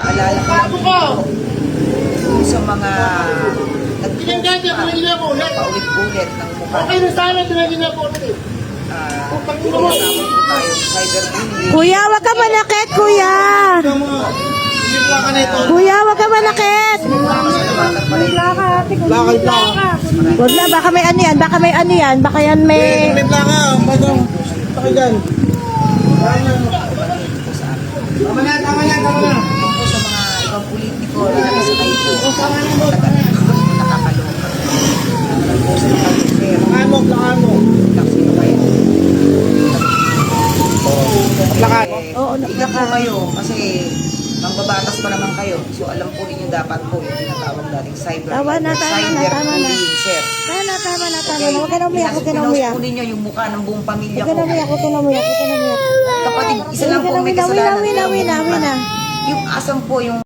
Alala ko lang po sa mga paulit-ulit ng mukha. Pinasama po tayo cyberbullying. Kuya, wag ka manakit, kuya. Kuya, wag ka manakit. Wag na, baka may ano yan, baka may ano yan, baka yan may... Tama na. Po sa mga ibang politiko na nakasakay po. Nakakaloka. Po sa mga fair. Sino kayo? Ingat po kayo kasi mangbabatas pa naman kayo. So alam po ninyo dapat po yung tinatawag dating cyberbullying, sir. Tama na. Huwag ka na umiyak, huwag ka na umiyak. Pinost po ninyo yung mukha ng buong pamilya Huwag ko. ka na umiyak. Kapatid, isa lang po may kasalanan. Wina. Yung asam po yung